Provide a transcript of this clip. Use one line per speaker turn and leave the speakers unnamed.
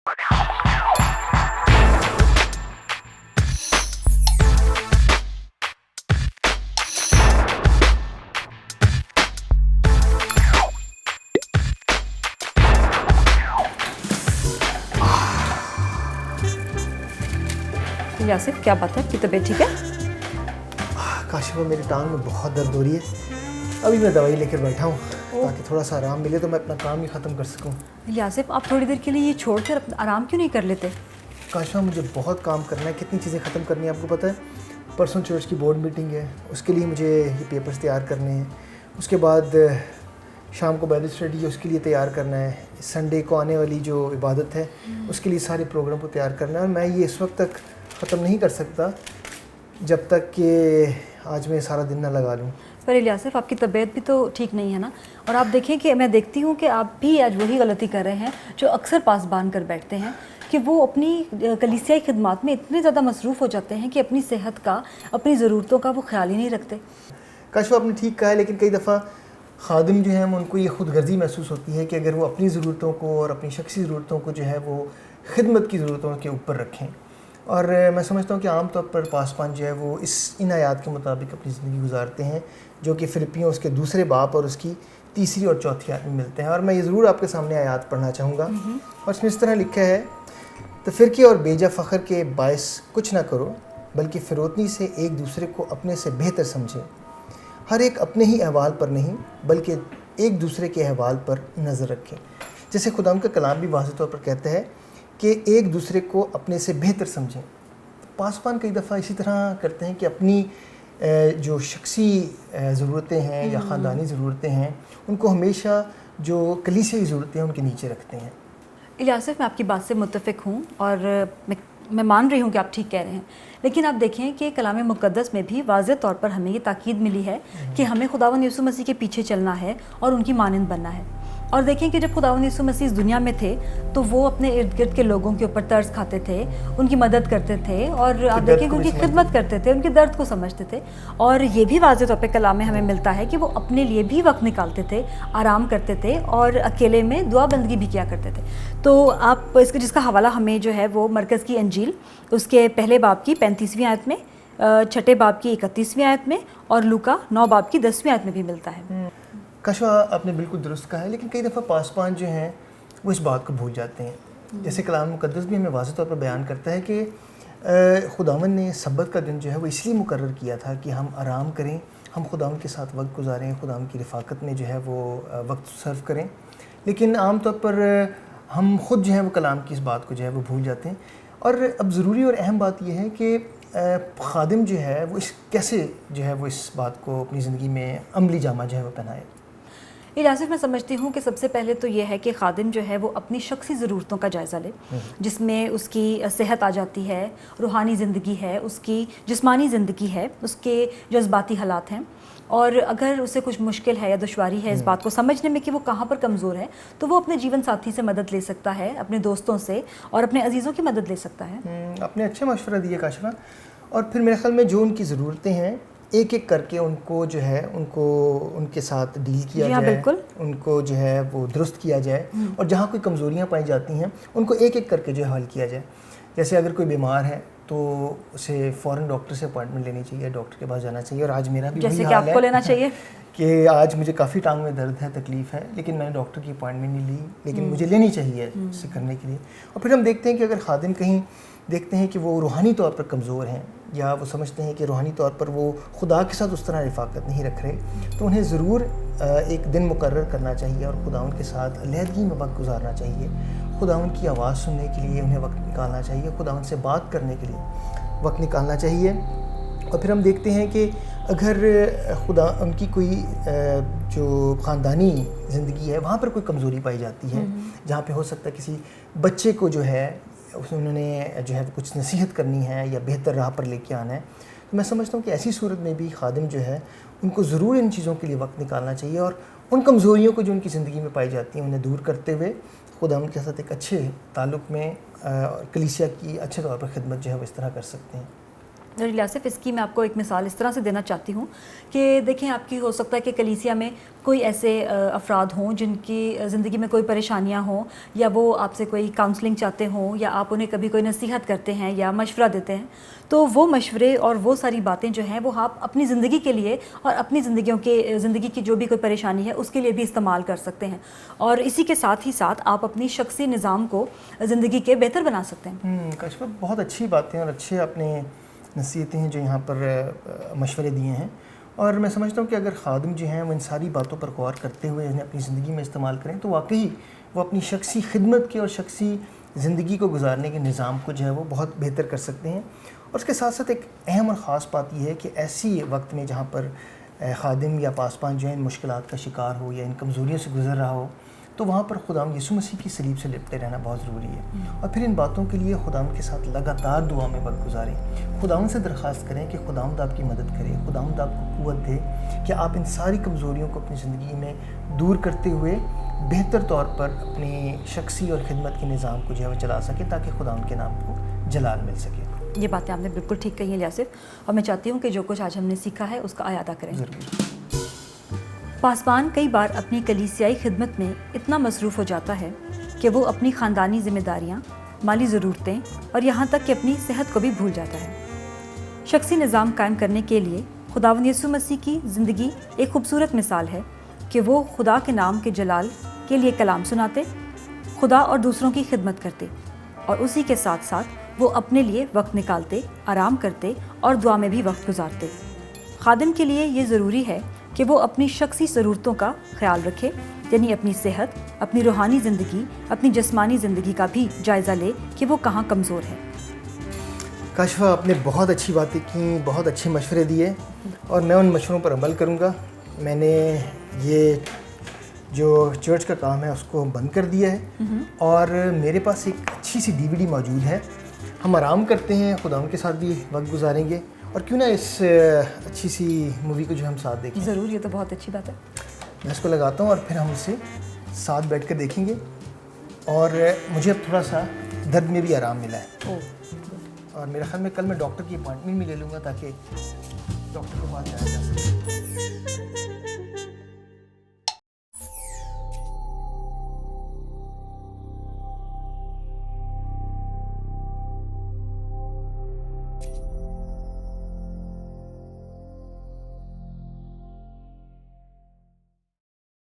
यासिफ, क्या बात है? आपकी तबीयत ठीक है?
काशिफा, मेरी टांग में बहुत दर्द हो रही है। अभी मैं दवाई लेकर बैठा हूँ ताकि थोड़ा सा आराम मिले तो मैं अपना काम ही ख़त्म कर सकूँ।
यासिफ, आप थोड़ी देर के लिए ये छोड़कर आराम क्यों नहीं कर लेते?
काशिफा, मुझे बहुत काम करना है, कितनी चीज़ें ख़त्म करनी है आपको पता है। परसों चर्च की बोर्ड मीटिंग है, उसके लिए मुझे ये पेपर्स तैयार करने हैं। उसके बाद शाम को बाइबल स्टडी है, उसके लिए तैयार करना है। संडे को आने वाली जो इबादत है उसके लिए सारे प्रोग्राम को तैयार करना है। और मैं ये इस वक्त तक ख़त्म नहीं कर सकता जब तक कि आज मैं सारा दिन ना लगा लूँ।
पर यासिफ, आपकी तबीयत भी तो ठीक नहीं है ना? और आप देखें कि मैं देखती हूँ कि आप भी आज वही गलती कर रहे हैं जो अक्सर पासबान कर बैठते हैं, कि वो अपनी कलीसियाई खिदमत में इतने ज़्यादा मसरूफ़ हो जाते हैं कि अपनी सेहत का, अपनी ज़रूरतों का वो ख्याल ही नहीं रखते।
काशिफा, आपने ठीक कहा है, लेकिन कई दफ़ा खादिम जो है उनको ये खुद गर्जी महसूस होती है कि अगर वो अपनी ज़रूरतों को और अपनी शख्सी ज़रूरतों को जो है वो खिदमत की ज़रूरतों के ऊपर रखें। और मैं समझता हूँ कि आम तौर पर पासबान जो है वो इन आयात के मुताबिक अपनी ज़िंदगी गुजारते हैं, जो कि फ़िलिपियों उसके दूसरे बाप और उसकी तीसरी और चौथी आयत में मिलते हैं। और मैं ये ज़रूर आपके सामने आयात पढ़ना चाहूँगा। और इसमें इस तरह लिखा है, तो फ़िरके और बेजा फ़ख्र के बायस कुछ ना करो, बल्कि फ़िरौतनी से एक दूसरे को अपने से बेहतर समझें। हर एक अपने ही अहवाल पर नहीं, बल्कि एक दूसरे के अहवाल पर नज़र रखें। जैसे खुदा का कलाम भी वाज़ेह तौर पर कहता है कि एक दूसरे को अपने से बेहतर समझें। पासबान कई दफ़ा इसी तरह करते हैं कि अपनी जो शख्सी ज़रूरतें हैं या ख़ानदानी ज़रूरतें हैं उनको हमेशा जो कलीसियाई ज़रूरतें हैं उनके नीचे रखते हैं।
यासिफ, मैं आपकी बात से मुत्तफ़िक हूँ और मैं मान रही हूँ कि आप ठीक कह रहे हैं, लेकिन आप देखें कि कलाम मुक़द्दस में भी वाज़ेह तौर पर हमें ये ताकीद मिली है कि हमें खुदावंद यीशु मसीह के पीछे चलना है और उनकी मानंद बनना है। और देखें कि जब खुदावंद यीशु मसीह इस दुनिया में थे तो वो अपने इर्द गिर्द के लोगों के ऊपर तरस खाते थे, उनकी मदद करते थे, और आप देखें कि उनकी खिदमत करते थे, उनके दर्द को समझते थे। और ये भी वाज़ेह तौर पे कलाम में हमें मिलता है कि वो अपने लिए भी वक्त निकालते थे, आराम करते थे और अकेले में दुआ बंदगी भी किया करते थे। तो आप इसका जिसका हवाला हमें जो है वो मरकज़ की अंजील उसके पहले बाब की 35वीं आयत में, छठे बाब की 31वीं आयत में और लूका 9 बाब की 10वीं आयत में भी मिलता है।
काशिफा, आपने बिल्कुल दुरुस्त कहा है, लेकिन कई दफ़ा पासबान जो हैं वो इस बात को भूल जाते हैं। जैसे कलाम मुक़द्दस भी हमें वाज़ेह तौर पर बयान करता है कि खुदावंद ने सब्बत का दिन जो है वो इसलिए मुकर्रर किया था कि हम आराम करें, हम खुदावंद के साथ वक्त गुजारें, खुदावंद की रिफ़ाकत में जो है वो वक्त सर्व करें। लेकिन आम तौर पर हम ख़ुद जो है वो कलाम की इस बात को जो है वो भूल जाते हैं। और अब ज़रूरी और अहम बात यह है कि खादिम जो है वो कैसे जो है वो इस बात को अपनी ज़िंदगी में अमली जामा जो है वो पहनाए।
यासिफ, मैं समझती हूँ कि सबसे पहले तो ये है कि खादिम जो है वो अपनी शख्सी ज़रूरतों का जायज़ा ले, जिसमें उसकी सेहत आ जाती है, रूहानी ज़िंदगी है, उसकी जिस्मानी ज़िंदगी है, उसके जज्बाती हालात हैं। और अगर उसे कुछ मुश्किल है या दुश्वारी है इस बात को समझने में कि वो कहाँ पर कमज़ोर है, तो वो अपने जीवन साथी से मदद ले सकता है, अपने दोस्तों से और अपने अजीज़ों की मदद ले सकता है।
आपने अच्छे मशवरा दिए काशिफा। और फिर मेरे ख्याल में जो उनकी ज़रूरतें हैं एक एक करके उनको जो है उनको उनके साथ डील किया जाए, उनको जो है वो दुरुस्त किया जाए, और जहाँ कोई कमज़ोरियाँ पाई जाती हैं उनको एक एक करके जो है हल किया जाए। जैसे अगर कोई बीमार है तो उसे फ़ौरन डॉक्टर से अपॉइंटमेंट लेनी चाहिए, डॉक्टर के पास जाना चाहिए। और आज मेरा भी
जैसे कि आपको लेना चाहिए
कि आज मुझे काफ़ी टांग में दर्द है, तकलीफ़ है, लेकिन मैंने डॉक्टर की अपॉइंटमेंट नहीं ली, लेकिन मुझे लेनी चाहिए इसे करने के लिए। और फिर हम देखते हैं कि अगर खादिम कहीं देखते हैं कि वो रूहानी तौर पर कमज़ोर हैं या वो समझते हैं कि रूहानी तौर पर वो खुदा के साथ उस तरह रिफ़ाकत नहीं रख रहे, तो उन्हें ज़रूर एक दिन मुकर्रर करना चाहिए और खुदावंद के साथ अलहदगी में वक्त गुजारना चाहिए। खुदावंद की आवाज़ सुनने के लिए उन्हें वक्त निकालना चाहिए, खुदावंद से बात करने के लिए वक्त निकालना चाहिए। और फिर हम देखते हैं कि अगर खुदा उनकी कोई जो ख़ानदानी ज़िंदगी है वहाँ पर कोई कमज़ोरी पाई जाती है, जहाँ पे हो सकता है किसी बच्चे को जो है उन्होंने जो है कुछ नसीहत करनी है या बेहतर राह पर लेके आना है, तो मैं समझता हूँ कि ऐसी सूरत में भी खादिम जो है उनको ज़रूर इन चीज़ों के लिए वक्त निकालना चाहिए और उन कमज़ोरियों को जो उनकी ज़िंदगी में पाई जाती हैं उन्हें दूर करते हुए खुदावंद के साथ एक अच्छे ताल्लुक़ में कलीसिया की अच्छे तौर पर खिदमत जो है वो इस तरह कर सकते हैं।
लियासिफ, इसकी मैं आपको एक मिसाल इस तरह से देना चाहती हूँ कि देखें, आपकी हो सकता है कि कलीसिया में कोई ऐसे अफराद हों जिनकी ज़िंदगी में कोई परेशानियाँ हों, या वो आपसे कोई काउंसलिंग चाहते हों, या आप उन्हें कभी कोई नसीहत करते हैं या मशवरा देते हैं, तो वो मशवरे और वो सारी बातें जो हैं वो आप अपनी ज़िंदगी के लिए और अपनी ज़िंदगी की जो भी कोई परेशानी है उसके लिए भी इस्तेमाल कर सकते हैं, और इसी के साथ ही साथ आप अपनी शख्सी निज़ाम को ज़िंदगी के बेहतर बना सकते हैं।
काशिफ़ा, बहुत अच्छी बातें और अच्छे आपने नसीहतें हैं जो यहाँ पर मशवरे दिए हैं, और मैं समझता हूँ कि अगर खादिम जो हैं वो इन सारी बातों पर गौर करते हुए इन्हें अपनी ज़िंदगी में इस्तेमाल करें तो वाकई वो अपनी शख्सी खिदमत के और शख्सी ज़िंदगी को गुजारने के निज़ाम को जो है वो बहुत बेहतर कर सकते हैं। और उसके साथ साथ एक अहम और ख़ास बात यह है कि ऐसी वक्त में जहाँ पर खादिम या पासबान जो है इन मुश्किलात का शिकार हो या इन कमज़ोरियों से गुजर रहा हो, तो वहाँ पर खुदावंद यीशु मसीह की सलीब से लिपटे रहना बहुत ज़रूरी है। और फिर इन बातों के लिए खुदावंद के साथ लगातार दुआ में वक्त गुजारें, खुदावंद से दरख्वास्त करें कि खुदावंद आपकी मदद करे, खुदावंद आपको क़ुव्वत दे कि आप इन सारी कमज़ोरियों को अपनी ज़िंदगी में दूर करते हुए बेहतर तौर पर अपनी शख्सी और ख़िदमत के निज़ाम को जो है वो चला सके, ताकि खुदावंद के नाम को जलाल मिल सके।
ये बातें आपने बिल्कुल ठीक कही है लियासिफ, और मैं चाहती हूँ कि जो कुछ आज हमने सीखा है उसका आयादा करें।
ज़रूर।
पासबान कई बार अपनी कलीसियाई खिदमत में इतना मसरूफ़ हो जाता है कि वो अपनी ख़ानदानी ज़िम्मेदारियाँ, माली ज़रूरतें और यहाँ तक कि अपनी सेहत को भी भूल जाता है। शख्सी निज़ाम कायम करने के लिए खुदावंद यीशु मसीह की ज़िंदगी एक खूबसूरत मिसाल है कि वो खुदा के नाम के जलाल के लिए कलाम सुनाते, खुदा और दूसरों की खिदमत करते, और उसी के साथ साथ वो अपने लिए वक्त निकालते, आराम करते और दुआ में भी वक्त गुजारते। खादिम के लिए ये ज़रूरी है कि वो अपनी शख्सी ज़रूरतों का ख्याल रखे, यानी अपनी सेहत, अपनी रूहानी ज़िंदगी, अपनी जिस्मानी ज़िंदगी का भी जायज़ा ले कि वो कहाँ कमज़ोर है।
काशिफ़ा, आपने बहुत अच्छी बातें की, बहुत अच्छे मशवरे दिए, और मैं उन मशवरों पर अमल करूँगा। मैंने ये जो चर्च का काम है उसको बंद कर दिया है, और मेरे पास एक अच्छी सी DVD मौजूद है। हम आराम करते हैं, खुदावंद के साथ भी वक्त गुजारेंगे, और क्यों ना इस अच्छी सी मूवी को जो हम साथ देखें।
ज़रूर, ये तो बहुत अच्छी बात है।
मैं इसको लगाता हूँ और फिर हम इसे साथ बैठ कर देखेंगे, और मुझे अब थोड़ा सा दर्द में भी आराम मिला है। और मेरा ख्याल में कल मैं डॉक्टर की अपॉइंटमेंट भी ले लूँगा ताकि डॉक्टर के पास जाया जा सके।